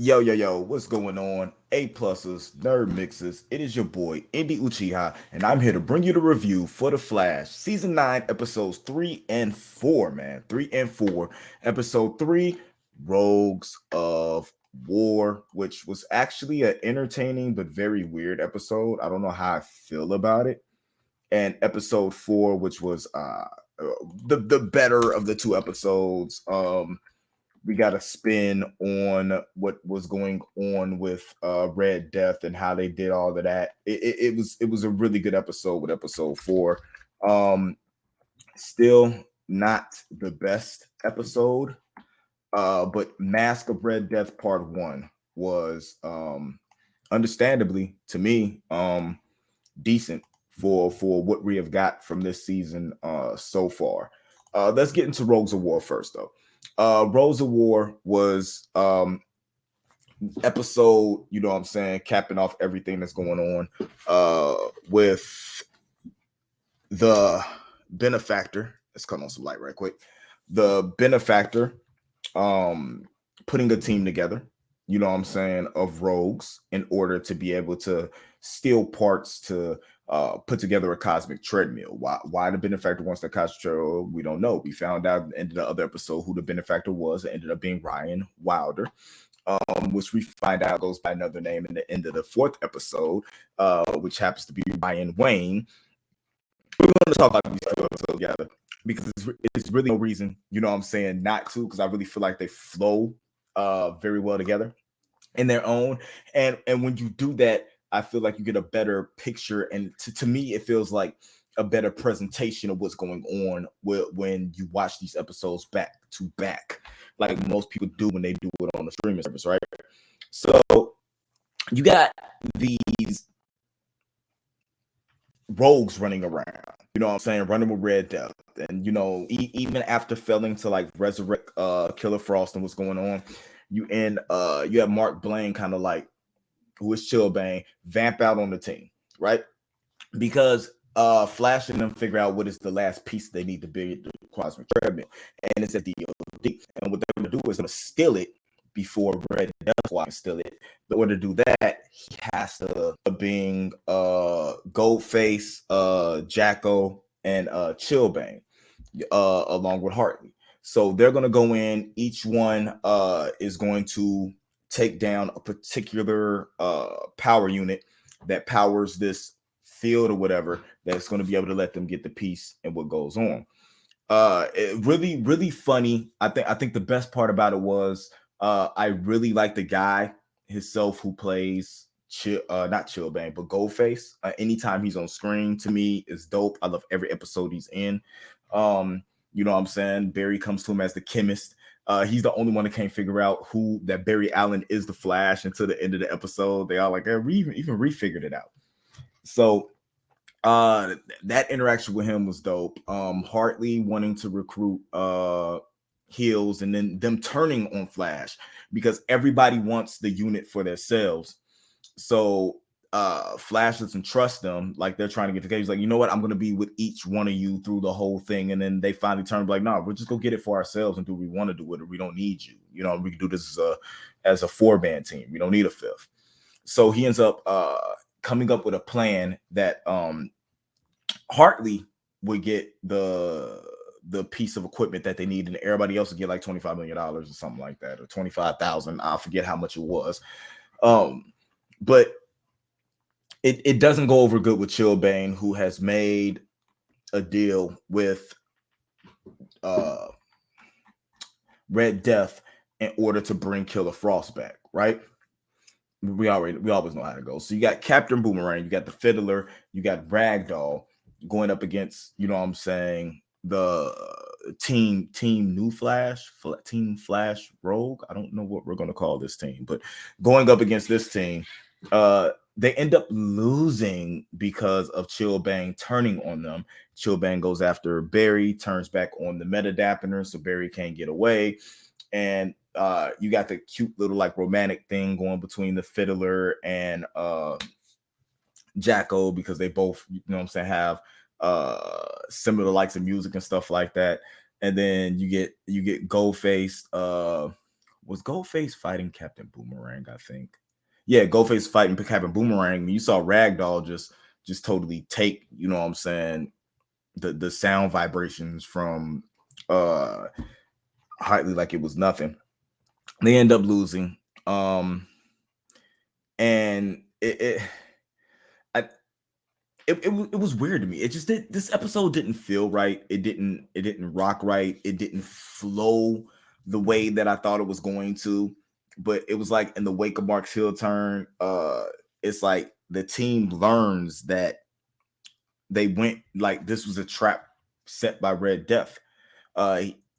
Yo, what's going on? A pluses, nerd mixes. It is your boy, Indy Uchiha, and I'm here to bring you the review for The Flash, Season 9, Episodes 3 and 4, man. 3 and 4. Episode 3, Rogues of War, which was actually an entertaining but very weird episode. I don't know how I feel about it. And episode 4, which was the better of the two episodes. We got a spin on what was going on with Red Death and how they did all of that. It was a really good episode with episode 4. Um, Still not the best episode, but Mask of Red Death Part 1 was understandably to me decent for what we have got from this season so far. Let's get into Rogues of War first, though. Rose of War was episode, you know what I'm saying, capping off everything that's going on with the benefactor. Let's cut on some light right quick. The benefactor putting a team together, you know what I'm saying, of rogues in order to be able to steal parts to put together a cosmic treadmill. Why the benefactor wants the cosmic treadmill, we don't know. We found out at the end of the other episode who the benefactor was. It ended up being Ryan Wilder, which we find out goes by another name in the end of the fourth episode, which happens to be Ryan Wayne. We're going to talk about these two episodes together because it's really no reason, you know what I'm saying, not to, because I really feel like they flow very well together in their own. And when you do that, I feel like you get a better picture, and to me it feels like a better presentation of what's going on when you watch these episodes back to back, like most people do when they do it on the streaming service, right? So you got these rogues running around, you know what I'm saying, running with Red Death. And you know, even after failing to like resurrect Killer Frost and what's going on, you have Mark Blaine kind of like, who is Chillbane, vamp out on the team, right? Because Flash and them figure out what is the last piece they need to build the cosmic treadmill, and it's at the DOD. And what they're going to do is going to steal it before Red Death can steal it. But in order to do that, he has to being Goldface, Jacko, and Chillbane, along with Hartley. So they're going to go in. Each one is going to take down a particular power unit that powers this field or whatever, that's going to be able to let them get the piece and what goes on. Really funny. I think the best part about it was I really like the guy himself who plays not Chillbane, but Goldface. Anytime he's on screen, to me, is dope. I love every episode he's in. You know what I'm saying? Barry comes to him as the chemist. He's the only one that can't figure out who that Barry Allen is the Flash until the end of the episode. They all like, we even refigured it out. So that interaction with him was dope. Hartley wanting to recruit Heels, and then them turning on Flash because everybody wants the unit for themselves. So Flash doesn't trust them, like they're trying to get together. He's like, you know what, I'm gonna be with each one of you through the whole thing. And then they finally turn like, no, we'll just go get it for ourselves and do what we want to do with it. We don't need you. You know, we can do this as a 4-man team. We don't need a fifth. So he ends up coming up with a plan that Hartley would get the piece of equipment that they need, and everybody else would get like $25 million or something like that, or 25,000. I forget how much it was. But it doesn't go over good with Chillbane, who has made a deal with Red Death in order to bring Killer Frost back, right? We always know how to go. So you got Captain Boomerang, you got the Fiddler, you got Ragdoll going up against, you know what I'm saying, the team New Flash, Team Flash Rogue. I don't know what we're going to call this team, but going up against this team, they end up losing because of Chillbane turning on them. Chillbane goes after Barry, turns back on the Metadapper, so Barry can't get away. And you got the cute little like romantic thing going between the Fiddler and Jacko, because they both, you know what I'm saying, have similar likes of music and stuff like that. And then you get Goldface Was Ghostface fighting Captain Boomerang, I think. Yeah, Ghostface fighting Captain Boomerang. You saw Ragdoll just totally take, you know what I'm saying, the sound vibrations from Hartley like it was nothing. They end up losing. And I, it was weird to me. It just did. This episode didn't feel right. It didn't rock right. It didn't flow the way that I thought it was going to. But it was like in the wake of Mark's heel turn, it's like the team learns that they went like this was a trap set by Red Death.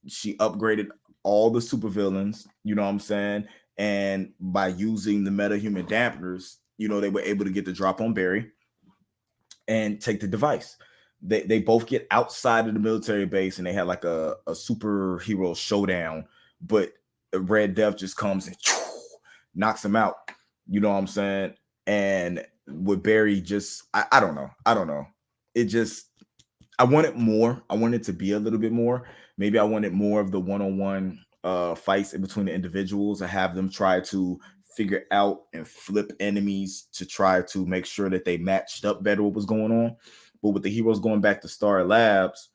She upgraded all the supervillains, you know what I'm saying? And by using the metahuman dampeners, you know, they were able to get the drop on Barry and take the device. They both get outside of the military base and they had like a superhero showdown, but Red Death just comes and knocks him out. You know what I'm saying? And with Barry, just I don't know. It just I wanted more. I wanted to be a little bit more. Maybe I wanted more of the one-on-one fights in between the individuals. I have them try to figure out and flip enemies to try to make sure that they matched up better what was going on. But with the heroes going back to Star Labs,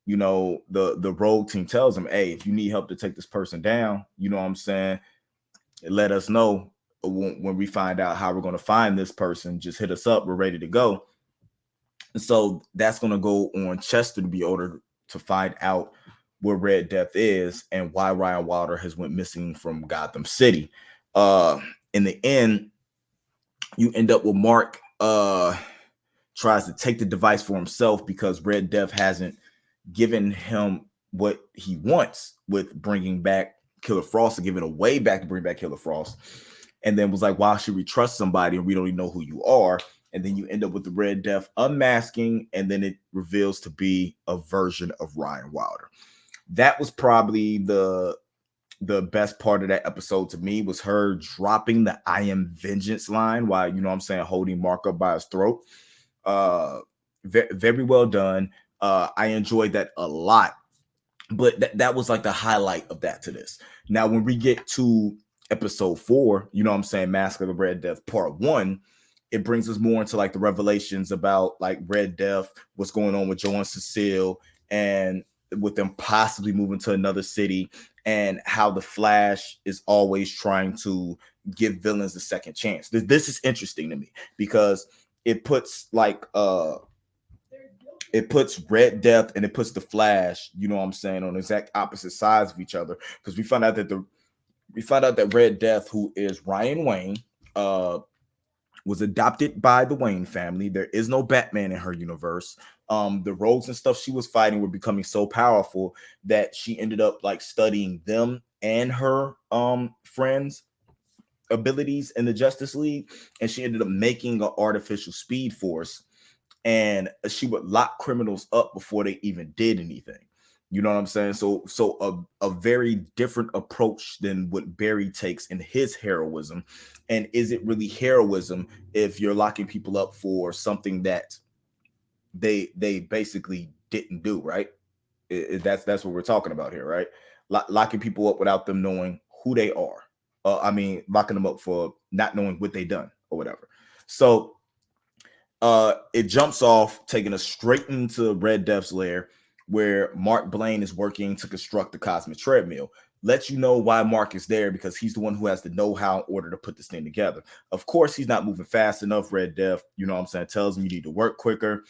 you know, the rogue team tells them, hey, if you need help to take this person down, you know what I'm saying, let us know when we find out how we're going to find this person. Just hit us up. We're ready to go. And so that's going to go on Chester to be ordered to find out where Red Death is and why Ryan Wilder has went missing from Gotham City. In the end, you end up with Mark tries to take the device for himself because Red Death hasn't given him what he wants with bringing back Killer Frost, and giving away back to bring back Killer Frost. And then was like, why should we trust somebody and we don't even know who you are? And then you end up with the Red Death unmasking, and then it reveals to be a version of Ryan Wilder. That was probably the best part of that episode to me, was her dropping the I am vengeance line while, you know what I'm saying, holding Mark up by his throat. Very, very well done. I enjoyed that a lot. But that was like the highlight of that to this. Now, when we get to episode 4, you know what I'm saying, Mask of the Red Death part 1, it brings us more into like the revelations about like Red Death, what's going on with Joe and Cecile, and with them possibly moving to another city, and how the Flash is always trying to give villains a second chance. This is interesting to me because it puts like it puts Red Death and it puts the Flash, you know what I'm saying, on exact opposite sides of each other. Because we found out that Red Death, who is Ryan Wayne, was adopted by the Wayne family. There is no Batman in her universe. The rogues and stuff she was fighting were becoming so powerful that she ended up like studying them and her friends' abilities in the Justice League, and she ended up making an artificial speed force, and she would lock criminals up before they even did anything. You know what I'm saying? So a very different approach than what Barry takes in his heroism. And is it really heroism if you're locking people up for something that they basically didn't do, right? That's what we're talking about here, right? Locking people up without them knowing who they are. Locking them up for not knowing what they done or whatever. So it jumps off, taking us straight into Red Death's lair, where Mark Blaine is working to construct the cosmic treadmill. Let you know why Mark is there, because he's the one who has the know-how in order to put this thing together. Of course, he's not moving fast enough. Red Death, you know what I'm saying, tells him you need to work quicker.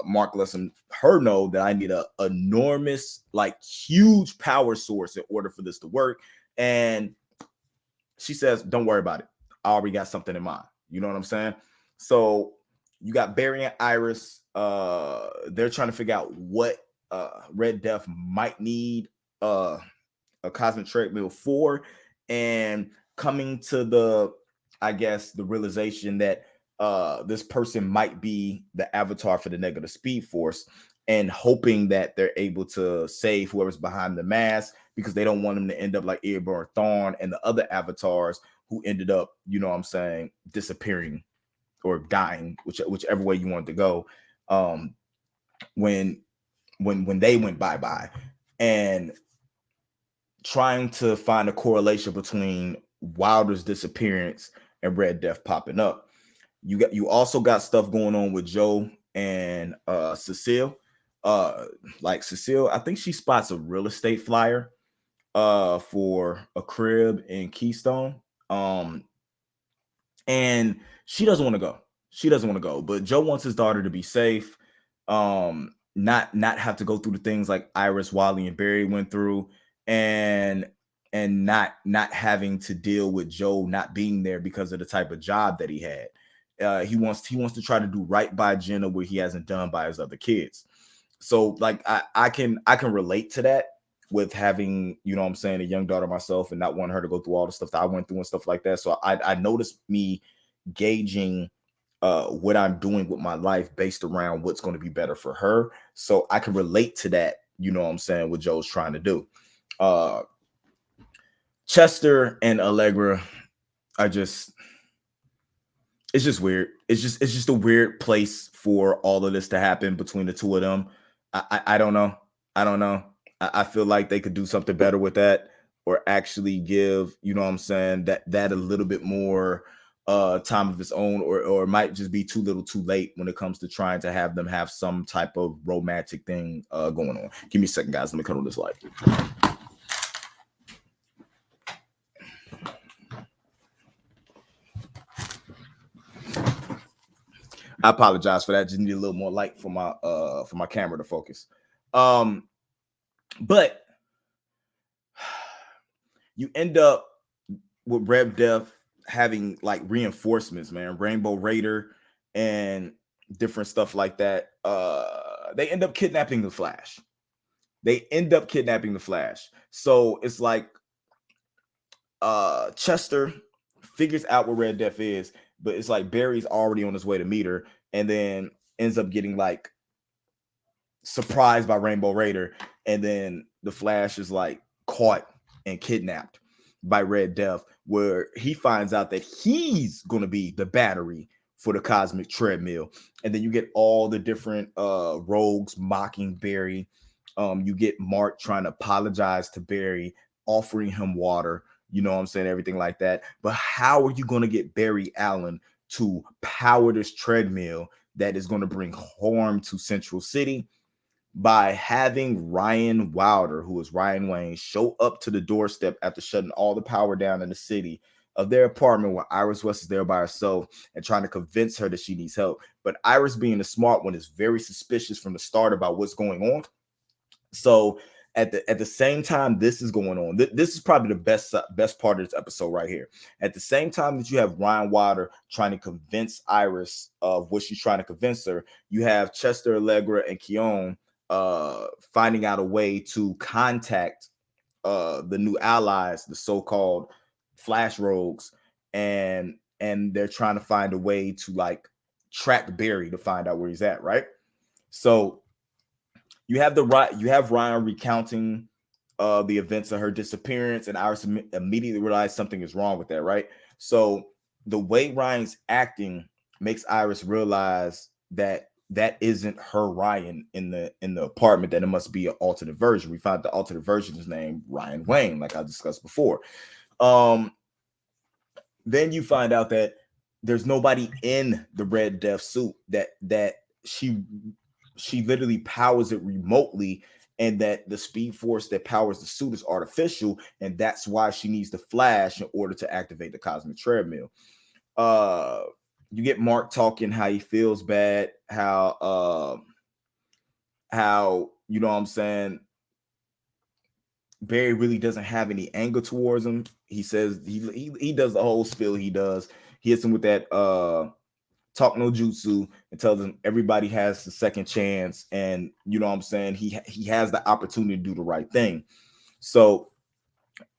Mark lets her know that I need a enormous, like huge power source in order for this to work. And she says, don't worry about it. I already got something in mind. You know what I'm saying? So you got Barry and Iris. They're trying to figure out what Red Death might need a cosmic treadmill for, and coming to the realization that this person might be the avatar for the negative speed force, and hoping that they're able to save whoever's behind the mask, because they don't want them to end up like Airborne Thorn and the other avatars who ended up, you know what I'm saying, disappearing or dying, whichever way you want to go, when they went bye-bye. And trying to find a correlation between Wilder's disappearance and Red Death popping up. You also got stuff going on with Joe and Cecile. Like Cecile, I think she spots a real estate flyer for a crib in Keystone. And she doesn't want to go. She doesn't want to go, but Joe wants his daughter to be safe. Not have to go through the things like Iris, Wally, and Barry went through, and not having to deal with Joe not being there because of the type of job that he had. He wants to try to do right by Jenna where he hasn't done by his other kids. So like I can relate to that with having, you know what I'm saying, a young daughter myself and not wanting her to go through all the stuff that I went through and stuff like that. So I noticed me gauging what I'm doing with my life based around what's going to be better for her. So I can relate to that, you know what I'm saying, what Joe's trying to do. Chester and Allegra are just, it's just weird. It's just a weird place for all of this to happen between the two of them. I don't know. I feel like they could do something better with that, or actually give, you know what I'm saying, that a little bit more time of its own, or it might just be too little too late when it comes to trying to have them have some type of romantic thing going on. Give me a second, guys. Let me cut on this light. I apologize for that. Just need a little more light for my camera to focus. But you end up with Rev Death having like reinforcements, man, Rainbow Raider and different stuff like that. They end up kidnapping the Flash. So it's like Chester figures out where Red Death is, but it's like Barry's already on his way to meet her, and then ends up getting like surprised by Rainbow Raider, and then the Flash is like caught and kidnapped by Red Death, where he finds out that he's going to be the battery for the cosmic treadmill. And then you get all the different rogues mocking Barry. You get Mark trying to apologize to Barry, offering him water, you know what I'm saying, everything like that. But how are you going to get Barry Allen to power this treadmill that is going to bring harm to Central City? By having Ryan Wilder, who is Ryan Wayne, show up to the doorstep after shutting all the power down in the city of their apartment when Iris West is there by herself and trying to convince her that she needs help. But Iris, being the smart one, is very suspicious from the start about what's going on. So at the same time this is going on, this is probably the best part of this episode right here. At the same time that you have Ryan Wilder trying to convince Iris of what she's trying to convince her, you have Chester, Allegra, and Keon finding out a way to contact the new allies, the so-called Flash Rogues, and they're trying to find a way to like track Barry to find out where he's at, right? So you have Ryan recounting the events of her disappearance, and Iris immediately realized something is wrong with that, right? So the way Ryan's acting makes Iris realize that isn't her Ryan in the apartment, that it must be an alternate version. We found the alternate version is named Ryan Wayne, like I discussed before. Then you find out that there's nobody in the Red Death suit, that she literally powers it remotely, and that the speed force that powers the suit is artificial, and that's why she needs the Flash in order to activate the cosmic treadmill. You get Mark talking how he feels bad, how you know what I'm saying, Barry really doesn't have any anger towards him. He says he does the whole spiel he does. He hits him with that talk no jutsu and tells him everybody has the second chance, and you know what I'm saying, he has the opportunity to do the right thing. So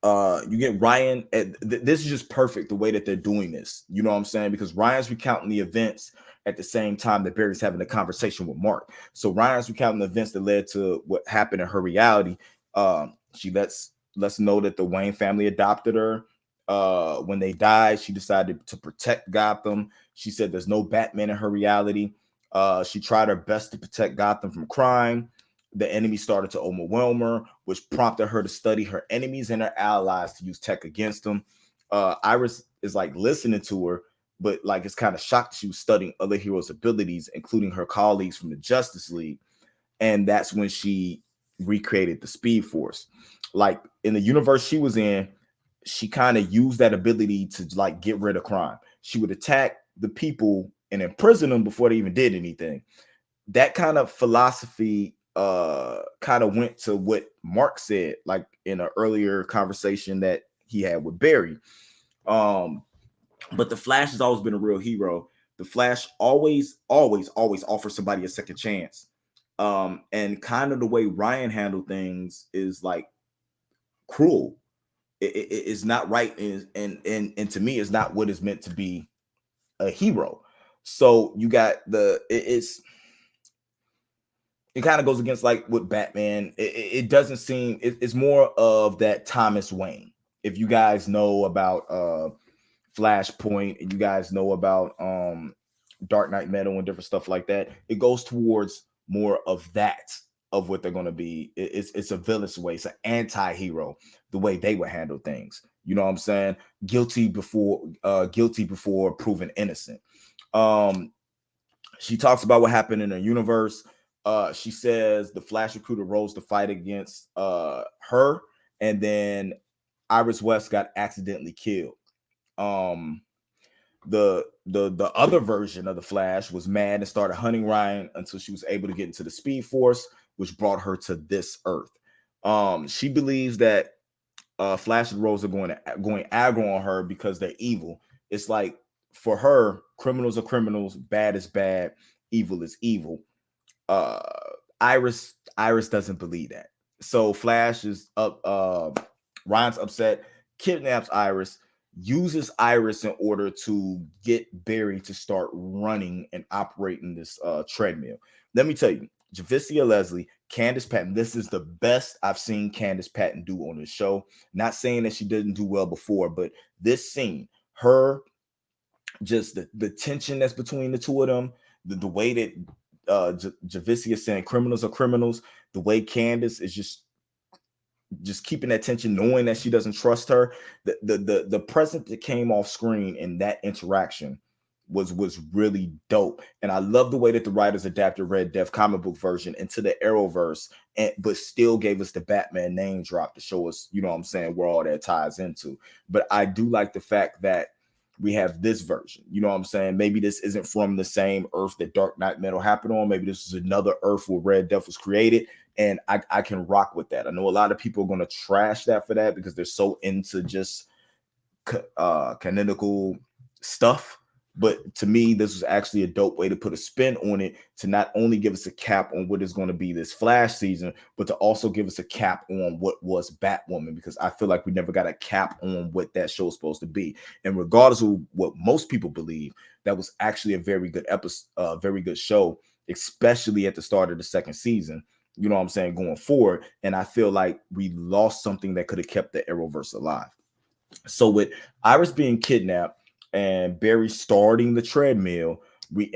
you get Ryan. This is just perfect the way that they're doing this. You know what I'm saying? Because Ryan's recounting the events at the same time that Barry's having a conversation with Mark. So Ryan's recounting the events that led to what happened in her reality. She lets know that the Wayne family adopted her. When they died, she decided to protect Gotham. She said there's no Batman in her reality. She tried her best to protect Gotham from crime. the enemy started to overwhelm her, which prompted her to study her enemies and her allies to use tech against them. Iris is like listening to her, but like it's kind of shocked she was studying other heroes' abilities, including her colleagues from the Justice League. And that's when she recreated the Speed Force. Like in the universe she was in, she kind of used that ability to like get rid of crime. She would attack the people and imprison them before they even did anything. That kind of philosophy kind of went to what Mark said, like in an earlier conversation that he had with Barry. But the Flash has always been a real hero. The Flash always offers somebody a second chance. And kind of the way Ryan handled things is like cruel. It's not right, and to me, it's not what is meant to be a hero. So you got it kind of goes against like with Batman. It doesn't seem it's more of that Thomas Wayne. If you guys know about Flashpoint and you guys know about Dark Knight Metal and different stuff like that, it goes towards more of that of what they're going to be. It's a villain's way. It's an anti-hero, the way they would handle things. You know what I'm saying? Guilty before proven innocent. She talks about what happened in her universe. She says the Flash recruiter rose to fight against her, and then Iris West got accidentally killed. The other version of the Flash was mad and started hunting Ryan until she was able to get into the Speed Force, which brought her to this Earth. She believes that Flash and Rose are going aggro on her because they're evil. It's like for her, criminals are criminals, bad is bad, evil is evil. Iris doesn't believe that. So Flash is up. Ryan's upset, kidnaps Iris, uses Iris in order to get Barry to start running and operating this treadmill. Let me tell you, Javicia Leslie, Candace Patton, this is the best I've seen Candace Patton do on the show. Not saying that she didn't do well before, but this scene, her, just the tension that's between the two of them, the way that Javicia is saying criminals are criminals, the way Candace is just keeping that tension, knowing that she doesn't trust her. The present that came off screen in that interaction was really dope. And I love the way that the writers adapted Red Death comic book version into the Arrowverse, but still gave us the Batman name drop to show us, you know what I'm saying, where all that ties into. But I do like the fact that we have this version, you know what I'm saying? Maybe this isn't from the same Earth that Dark Knight Metal happened on. Maybe this is another Earth where Red Death was created. And I can rock with that. I know a lot of people are going to trash that for that because they're so into just canonical stuff. But to me, this was actually a dope way to put a spin on it, to not only give us a cap on what is going to be this Flash season, but to also give us a cap on what was Batwoman, because I feel like we never got a cap on what that show is supposed to be. And regardless of what most people believe, that was actually a very good episode, very good show, especially at the start of the second season. You know what I'm saying, going forward. And I feel like we lost something that could have kept the Arrowverse alive. So with Iris being kidnapped and Barry starting the treadmill, we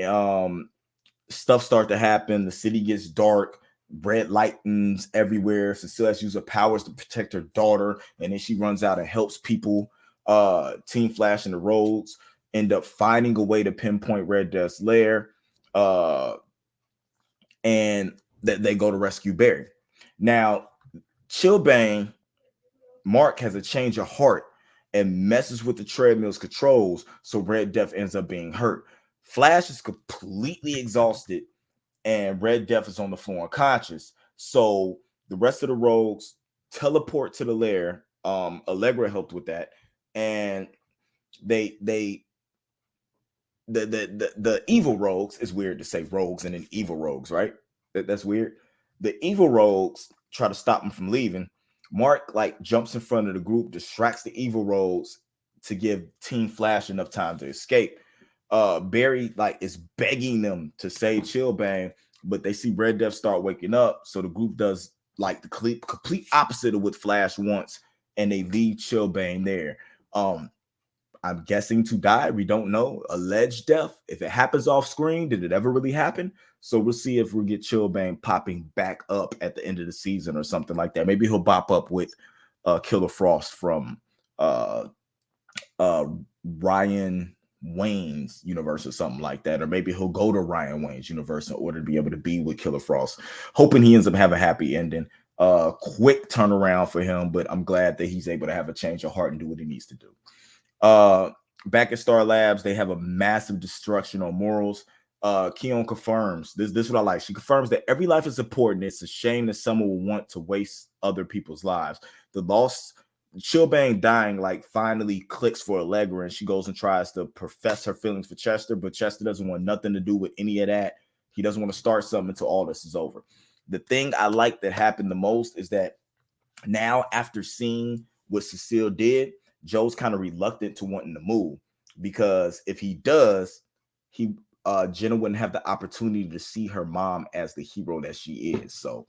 stuff start to happen. The city gets dark, red lightens everywhere. Cecile has used her powers to protect her daughter, and then she runs out and helps people. Team Flash and the Rogues end up finding a way to pinpoint Red Death's lair, and that they go to rescue Barry. Now, Chilbane, Mark has a change of heart and messes with the treadmill's controls, so Red Death ends up being hurt. Flash is completely exhausted, and Red Death is on the floor unconscious. So the rest of the Rogues teleport to the lair. Allegra helped with that, and the evil Rogues, is weird to say Rogues and then evil Rogues, right? That's weird. The evil Rogues try to stop him from leaving. Mark like jumps in front of the group, distracts the evil Rogues to give Team Flash enough time to escape. Barry like is begging them to save Chilbane, but they see Red Death start waking up, so the group does like the complete opposite of what Flash wants, and they leave Chilbane there. I'm guessing to die. We don't know. Alleged death. If it happens off screen, did it ever really happen? So we'll see if we get Chillbang popping back up at the end of the season or something like that. Maybe he'll bop up with Killer Frost from Ryan Wayne's universe or something like that, or maybe he'll go to Ryan Wayne's universe in order to be able to be with Killer Frost. Hoping he ends up having a happy ending. Quick turnaround for him, but I'm glad that he's able to have a change of heart and do what he needs to do. Back at Star Labs, they have a massive destruction on morals. Keon confirms this is what I like. She confirms that every life is important. It's a shame that someone will want to waste other people's lives. The loss, Chillbang dying, like finally clicks for Allegra, and she goes and tries to profess her feelings for Chester, but Chester doesn't want nothing to do with any of that. He doesn't want to start something until all this is over. The thing I like that happened the most is that now, after seeing what Cecile did, Joe's kind of reluctant to wanting to move, because if he does, Jenna wouldn't have the opportunity to see her mom as the hero that she is. So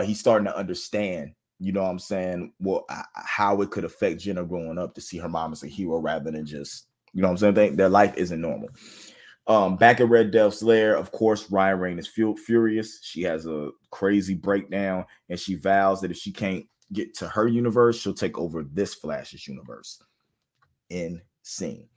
he's starting to understand, you know what I'm saying, well, how it could affect Jenna growing up to see her mom as a hero rather than just, you know what I'm saying, their life isn't normal. Back at Red Death's lair, of course, Ryan Rain is furious. She has a crazy breakdown, and she vows that if she can't get to her universe, she'll take over this Flash's universe. Insane.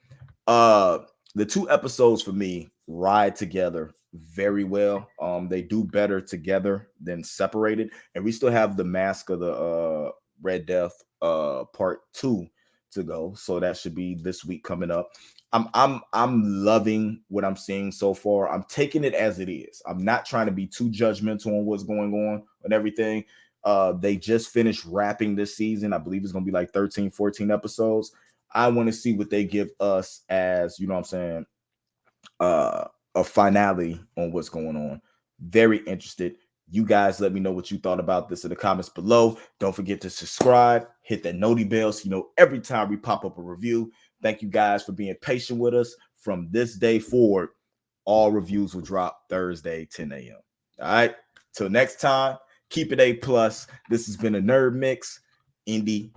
The two episodes for me ride together very well. They do better together than separated, and we still have the Mask of the Red Death part 2 to go, so that should be this week coming up. I'm loving what I'm seeing so far. I'm taking it as it is. I'm not trying to be too judgmental on what's going on and everything. They just finished wrapping this season. I believe it's going to be like 13, 14 episodes. I want to see what they give us as, you know what I'm saying, a finale on what's going on. Very interested. You guys let me know what you thought about this in the comments below. Don't forget to subscribe, hit that noti bell so you know every time we pop up a review. Thank you guys for being patient with us. From this day forward, all reviews will drop Thursday, 10 a.m. All right. Till next time, keep it A+. This has been a Nerd Mix. Indie